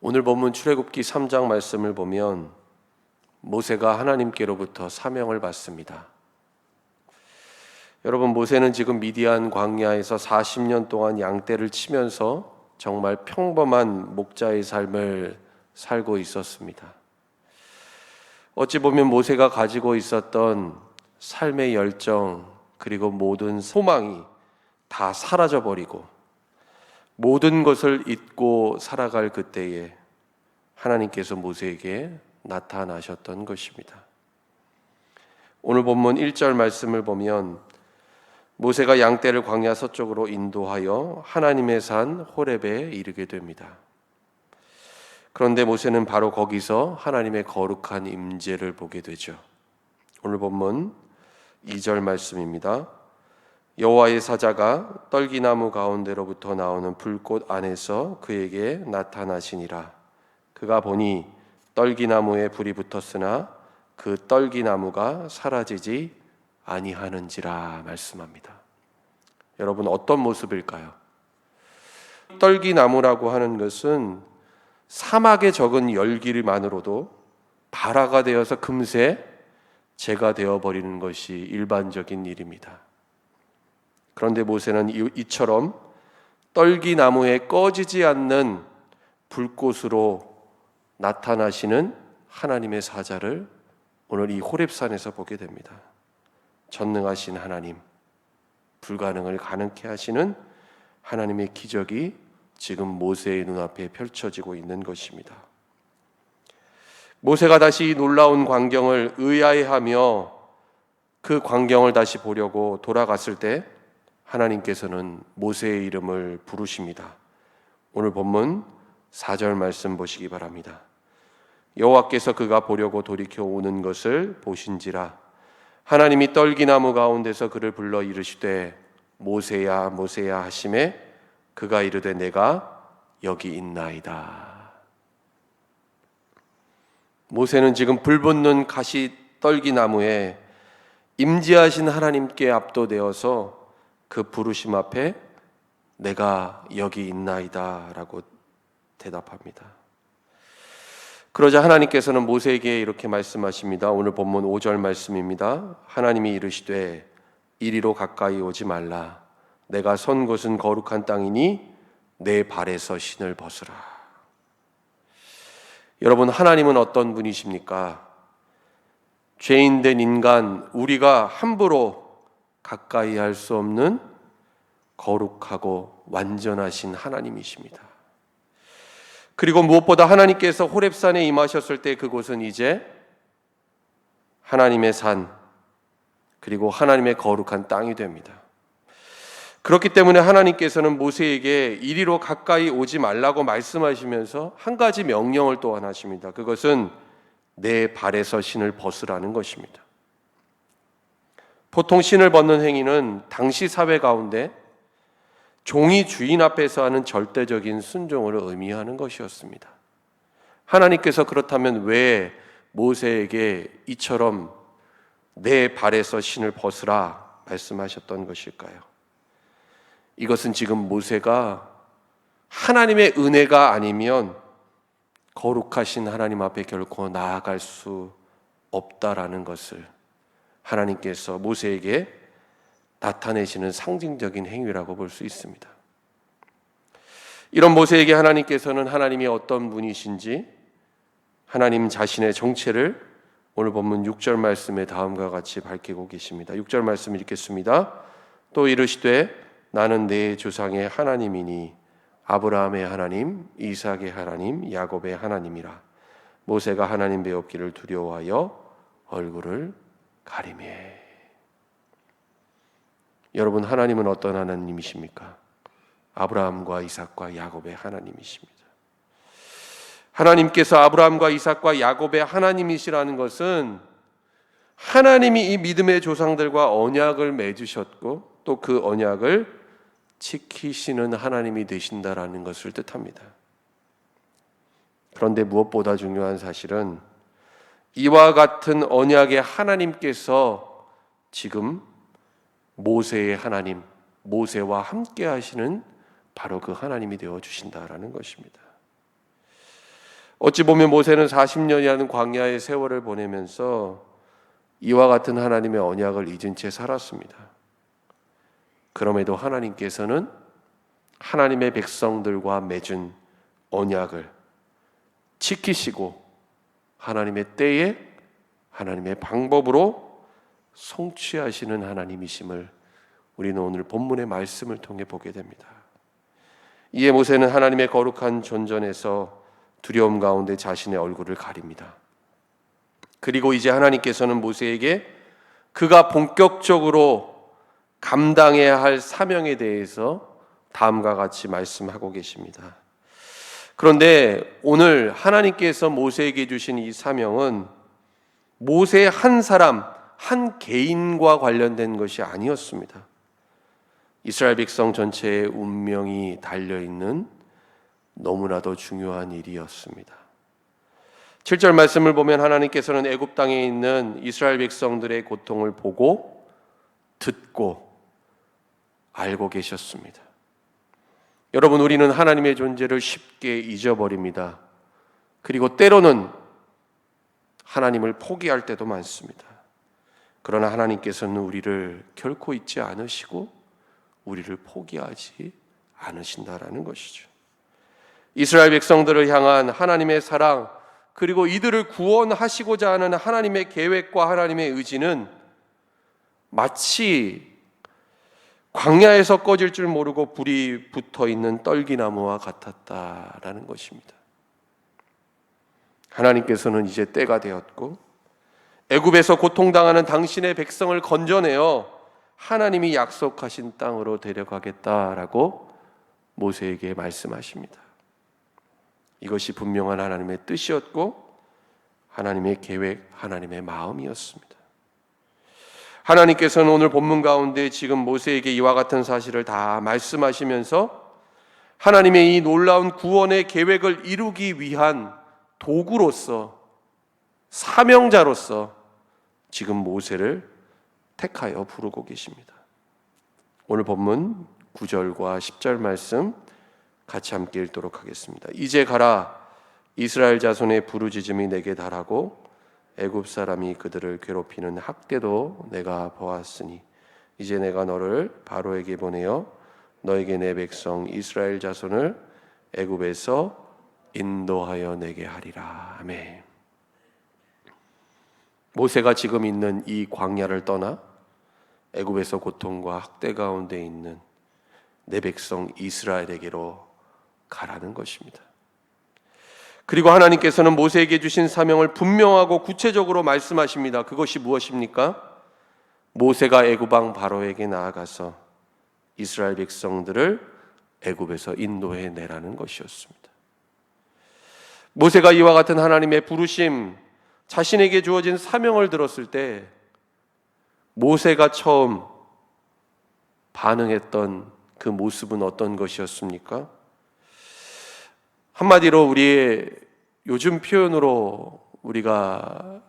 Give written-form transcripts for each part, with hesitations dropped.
오늘 본문 출애굽기 3장 말씀을 보면 모세가 하나님께로부터 사명을 받습니다. 여러분, 모세는 지금 미디안 광야에서 40년 동안 양떼를 치면서 정말 평범한 목자의 삶을 살고 있었습니다. 어찌 보면 모세가 가지고 있었던 삶의 열정 그리고 모든 소망이 다 사라져버리고 모든 것을 잊고 살아갈 그때에 하나님께서 모세에게 나타나셨던 것입니다. 오늘 본문 1절 말씀을 보면 모세가 양떼를 광야 서쪽으로 인도하여 하나님의 산 호렙에 이르게 됩니다. 그런데 모세는 바로 거기서 하나님의 거룩한 임재를 보게 되죠. 오늘 본문 2절 말씀입니다. 여호와의 사자가 떨기나무 가운데로부터 나오는 불꽃 안에서 그에게 나타나시니라. 그가 보니 떨기나무에 불이 붙었으나 그 떨기나무가 사라지지 아니하는지라 말씀합니다. 여러분, 어떤 모습일까요? 떨기나무라고 하는 것은 사막에 적은 열기만으로도 발화가 되어서 금세 재가 되어버리는 것이 일반적인 일입니다. 그런데 모세는 이처럼 떨기나무에 꺼지지 않는 불꽃으로 나타나시는 하나님의 사자를 오늘 이 호렙산에서 보게 됩니다. 전능하신 하나님, 불가능을 가능케 하시는 하나님의 기적이 지금 모세의 눈앞에 펼쳐지고 있는 것입니다. 모세가 다시 이 놀라운 광경을 의아해하며 그 광경을 다시 보려고 돌아갔을 때 하나님께서는 모세의 이름을 부르십니다. 오늘 본문 4절 말씀 보시기 바랍니다. 여호와께서 그가 보려고 돌이켜 오는 것을 보신지라. 하나님이 떨기나무 가운데서 그를 불러 이르시되 모세야 모세야 하시매 그가 이르되 내가 여기 있나이다. 모세는 지금 불붙는 가시 떨기나무에 임재하신 하나님께 압도되어서 그 부르심 앞에 내가 여기 있나이다 라고 대답합니다. 그러자 하나님께서는 모세에게 이렇게 말씀하십니다. 오늘 본문 5절 말씀입니다. 하나님이 이르시되 이리로 가까이 오지 말라. 내가 선 곳은 거룩한 땅이니 내 발에서 신을 벗으라. 여러분, 하나님은 어떤 분이십니까? 죄인된 인간 우리가 함부로 가까이 할 수 없는 거룩하고 완전하신 하나님이십니다. 그리고 무엇보다 하나님께서 호렙산에 임하셨을 때 그곳은 이제 하나님의 산 그리고 하나님의 거룩한 땅이 됩니다. 그렇기 때문에 하나님께서는 모세에게 이리로 가까이 오지 말라고 말씀하시면서 한 가지 명령을 또한 하십니다. 그것은 내 발에서 신을 벗으라는 것입니다. 보통 신을 벗는 행위는 당시 사회 가운데 종이 주인 앞에서 하는 절대적인 순종을 의미하는 것이었습니다. 하나님께서 그렇다면 왜 모세에게 이처럼 내 발에서 신을 벗으라 말씀하셨던 것일까요? 이것은 지금 모세가 하나님의 은혜가 아니면 거룩하신 하나님 앞에 결코 나아갈 수 없다라는 것을 하나님께서 모세에게 나타내시는 상징적인 행위라고 볼 수 있습니다. 이런 모세에게 하나님께서는 하나님이 어떤 분이신지 하나님 자신의 정체를 오늘 본문 6절 말씀에 다음과 같이 밝히고 계십니다. 6절 말씀 읽겠습니다. 또 이르시되 나는 내 조상의 하나님이니 아브라함의 하나님, 이삭의 하나님, 야곱의 하나님이라. 모세가 하나님 배웠기를 두려워하여 얼굴을 가리매. 여러분, 하나님은 어떤 하나님이십니까? 아브라함과 이삭과 야곱의 하나님이십니다. 하나님께서 아브라함과 이삭과 야곱의 하나님이시라는 것은 하나님이 이 믿음의 조상들과 언약을 맺으셨고 또 그 언약을 지키시는 하나님이 되신다라는 것을 뜻합니다. 그런데 무엇보다 중요한 사실은 이와 같은 언약의 하나님께서 지금 모세의 하나님, 모세와 함께 하시는 바로 그 하나님이 되어 주신다라는 것입니다. 어찌 보면 모세는 40년이라는 광야의 세월을 보내면서 이와 같은 하나님의 언약을 잊은 채 살았습니다. 그럼에도 하나님께서는 하나님의 백성들과 맺은 언약을 지키시고 하나님의 때에 하나님의 방법으로 성취하시는 하나님이심을 우리는 오늘 본문의 말씀을 통해 보게 됩니다. 이에 모세는 하나님의 거룩한 존전에서 두려움 가운데 자신의 얼굴을 가립니다. 그리고 이제 하나님께서는 모세에게 그가 본격적으로 감당해야 할 사명에 대해서 다음과 같이 말씀하고 계십니다. 그런데 오늘 하나님께서 모세에게 주신 이 사명은 모세 한 사람, 한 개인과 관련된 것이 아니었습니다. 이스라엘 백성 전체의 운명이 달려있는 너무나도 중요한 일이었습니다. 7절 말씀을 보면 하나님께서는 애굽 땅에 있는 이스라엘 백성들의 고통을 보고 듣고 알고 계셨습니다. 여러분, 우리는 하나님의 존재를 쉽게 잊어버립니다. 그리고 때로는 하나님을 포기할 때도 많습니다. 그러나 하나님께서는 우리를 결코 잊지 않으시고 우리를 포기하지 않으신다라는 것이죠. 이스라엘 백성들을 향한 하나님의 사랑, 그리고 이들을 구원하시고자 하는 하나님의 계획과 하나님의 의지는 마치 광야에서 꺼질 줄 모르고 불이 붙어 있는 떨기나무와 같았다라는 것입니다. 하나님께서는 이제 때가 되었고 애굽에서 고통당하는 당신의 백성을 건져내어 하나님이 약속하신 땅으로 데려가겠다라고 모세에게 말씀하십니다. 이것이 분명한 하나님의 뜻이었고 하나님의 계획, 하나님의 마음이었습니다. 하나님께서는 오늘 본문 가운데 지금 모세에게 이와 같은 사실을 다 말씀하시면서 하나님의 이 놀라운 구원의 계획을 이루기 위한 도구로서, 사명자로서 지금 모세를 택하여 부르고 계십니다. 오늘 본문 9절과 10절 말씀 같이 함께 읽도록 하겠습니다. 이제 가라, 이스라엘 자손의 부르짖음이 내게 달하고 애굽 사람이 그들을 괴롭히는 학대도 내가 보았으니 이제 내가 너를 바로에게 보내어 너에게 내 백성 이스라엘 자손을 애굽에서 인도하여 내게 하리라. 아멘. 모세가 지금 있는 이 광야를 떠나 애굽에서 고통과 학대 가운데 있는 내 백성 이스라엘에게로 가라는 것입니다. 그리고 하나님께서는 모세에게 주신 사명을 분명하고 구체적으로 말씀하십니다. 그것이 무엇입니까? 모세가 애굽 왕 바로에게 나아가서 이스라엘 백성들을 애굽에서 인도해 내라는 것이었습니다. 모세가 이와 같은 하나님의 부르심, 자신에게 주어진 사명을 들었을 때 모세가 처음 반응했던 그 모습은 어떤 것이었습니까? 한마디로 우리의 요즘 표현으로 우리가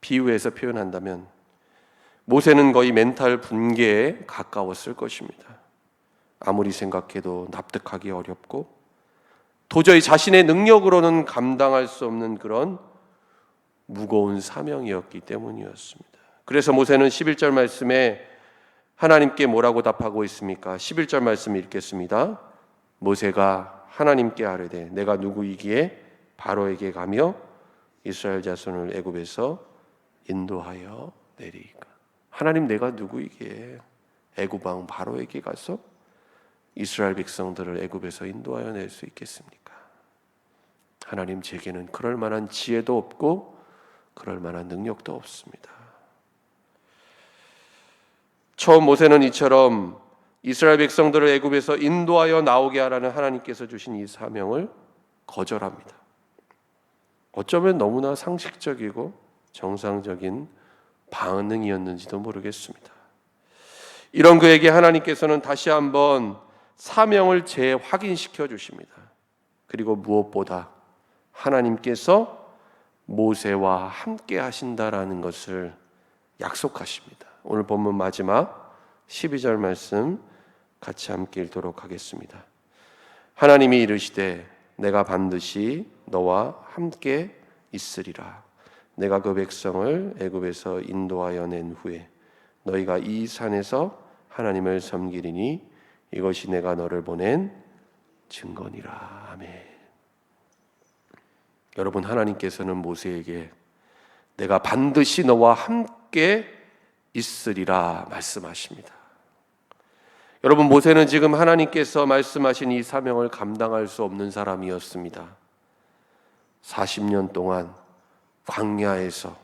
비유해서 표현한다면 모세는 거의 멘탈 붕괴에 가까웠을 것입니다. 아무리 생각해도 납득하기 어렵고 도저히 자신의 능력으로는 감당할 수 없는 그런 무거운 사명이었기 때문이었습니다. 그래서 모세는 11절 말씀에 하나님께 뭐라고 답하고 있습니까? 11절 말씀 읽겠습니다. 모세가 하나님께 아뢰되 내가 누구이기에 바로에게 가며 이스라엘 자손을 애굽에서 인도하여 내리까. 하나님, 내가 누구이기에 애굽 왕 바로에게 가서 이스라엘 백성들을 애굽에서 인도하여 낼 수 있겠습니까? 하나님, 제게는 그럴 만한 지혜도 없고 그럴 만한 능력도 없습니다. 처음 모세는 이처럼 이스라엘 백성들을 애굽에서 인도하여 나오게 하라는 하나님께서 주신 이 사명을 거절합니다. 어쩌면 너무나 상식적이고 정상적인 반응이었는지도 모르겠습니다. 이런 그에게 하나님께서는 다시 한번 사명을 재확인시켜 주십니다. 그리고 무엇보다 하나님께서 모세와 함께 하신다라는 것을 약속하십니다. 오늘 본문 마지막 12절 말씀 같이 함께 읽도록 하겠습니다. 하나님이 이르시되 내가 반드시 너와 함께 있으리라. 내가 그 백성을 애굽에서 인도하여 낸 후에 너희가 이 산에서 하나님을 섬기리니 이것이 내가 너를 보낸 증거니라. 아멘. 여러분, 하나님께서는 모세에게 내가 반드시 너와 함께 있으리라 말씀하십니다. 여러분, 모세는 지금 하나님께서 말씀하신 이 사명을 감당할 수 없는 사람이었습니다. 40년 동안 광야에서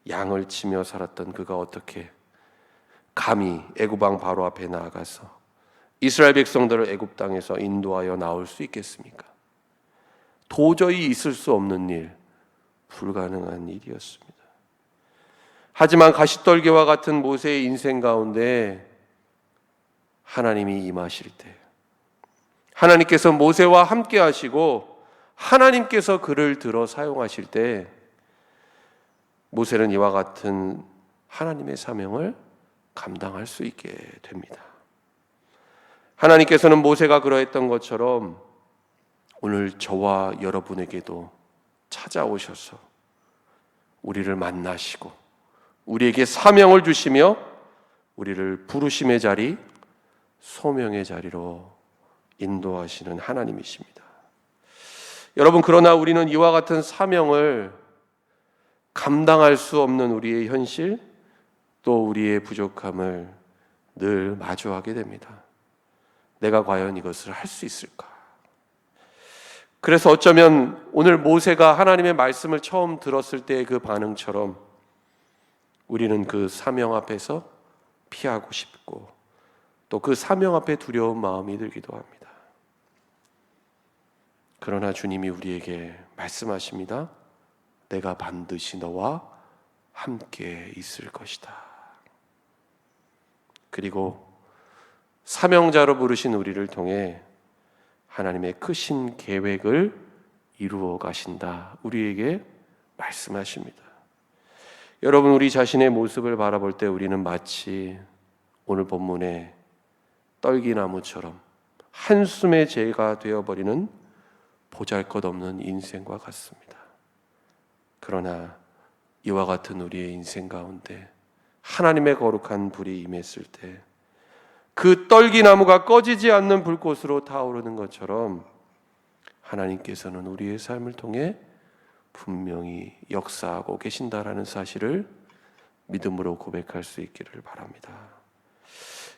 양을 치며 살았던 그가 어떻게 감히 애굽 왕 바로 앞에 나아가서 이스라엘 백성들을 애굽 땅에서 인도하여 나올 수 있겠습니까? 도저히 있을 수 없는 일, 불가능한 일이었습니다. 하지만 가시떨기와 같은 모세의 인생 가운데 하나님이 임하실 때, 하나님께서 모세와 함께 하시고 하나님께서 그를 들어 사용하실 때, 모세는 이와 같은 하나님의 사명을 감당할 수 있게 됩니다. 하나님께서는 모세가 그러했던 것처럼 오늘 저와 여러분에게도 찾아오셔서 우리를 만나시고 우리에게 사명을 주시며 우리를 부르심의 자리, 소명의 자리로 인도하시는 하나님이십니다. 여러분, 그러나 우리는 이와 같은 사명을 감당할 수 없는 우리의 현실, 또 우리의 부족함을 늘 마주하게 됩니다. 내가 과연 이것을 할 수 있을까? 그래서 어쩌면 오늘 모세가 하나님의 말씀을 처음 들었을 때의 그 반응처럼 우리는 그 사명 앞에서 피하고 싶고 또 그 사명 앞에 두려운 마음이 들기도 합니다. 그러나 주님이 우리에게 말씀하십니다. 내가 반드시 너와 함께 있을 것이다. 그리고 사명자로 부르신 우리를 통해 하나님의 크신 계획을 이루어 가신다. 우리에게 말씀하십니다. 여러분, 우리 자신의 모습을 바라볼 때 우리는 마치 오늘 본문의 떨기나무처럼 한숨의 재가 되어버리는 보잘것없는 인생과 같습니다. 그러나 이와 같은 우리의 인생 가운데 하나님의 거룩한 불이 임했을 때 그 떨기나무가 꺼지지 않는 불꽃으로 타오르는 것처럼 하나님께서는 우리의 삶을 통해 분명히 역사하고 계신다라는 사실을 믿음으로 고백할 수 있기를 바랍니다.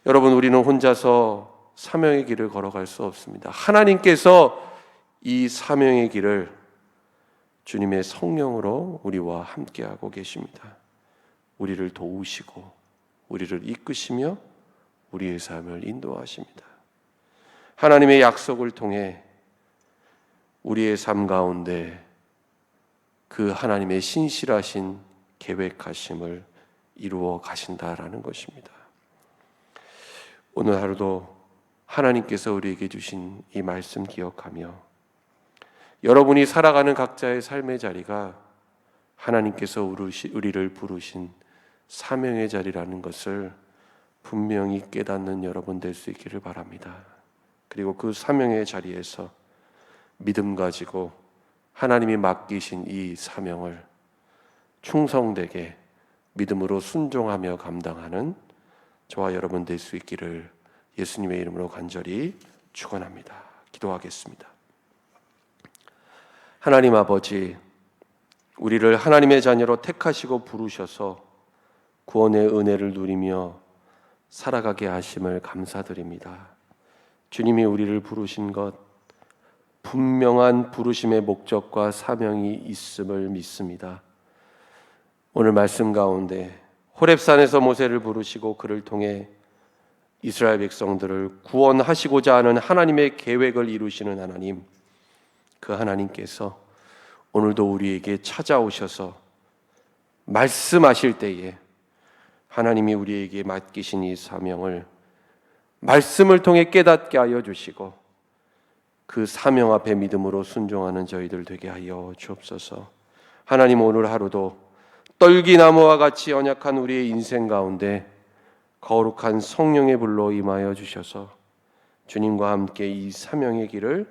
여러분, 우리는 혼자서 사명의 길을 걸어갈 수 없습니다. 하나님께서 이 사명의 길을 주님의 성령으로 우리와 함께하고 계십니다. 우리를 도우시고 우리를 이끄시며 우리의 삶을 인도하십니다. 하나님의 약속을 통해 우리의 삶 가운데 그 하나님의 신실하신 계획하심을 이루어 가신다라는 것입니다. 오늘 하루도 하나님께서 우리에게 주신 이 말씀 기억하며 여러분이 살아가는 각자의 삶의 자리가 하나님께서 우리를 부르신 사명의 자리라는 것을 분명히 깨닫는 여러분 될 수 있기를 바랍니다. 그리고 그 사명의 자리에서 믿음 가지고 하나님이 맡기신 이 사명을 충성되게 믿음으로 순종하며 감당하는 저와 여러분 될 수 있기를 예수님의 이름으로 간절히 축원합니다. 기도하겠습니다. 하나님 아버지, 우리를 하나님의 자녀로 택하시고 부르셔서 구원의 은혜를 누리며 살아가게 하심을 감사드립니다. 주님이 우리를 부르신 것, 분명한 부르심의 목적과 사명이 있음을 믿습니다. 오늘 말씀 가운데 호렙산에서 모세를 부르시고 그를 통해 이스라엘 백성들을 구원하시고자 하는 하나님의 계획을 이루시는 하나님, 그 하나님께서 오늘도 우리에게 찾아오셔서 말씀하실 때에 하나님이 우리에게 맡기신 이 사명을 말씀을 통해 깨닫게 하여 주시고 그 사명 앞에 믿음으로 순종하는 저희들 되게 하여 주옵소서. 하나님, 오늘 하루도 떨기나무와 같이 연약한 우리의 인생 가운데 거룩한 성령의 불로 임하여 주셔서 주님과 함께 이 사명의 길을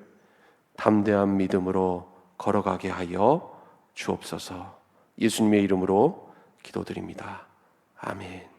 담대한 믿음으로 걸어가게 하여 주옵소서. 예수님의 이름으로 기도드립니다. 아멘.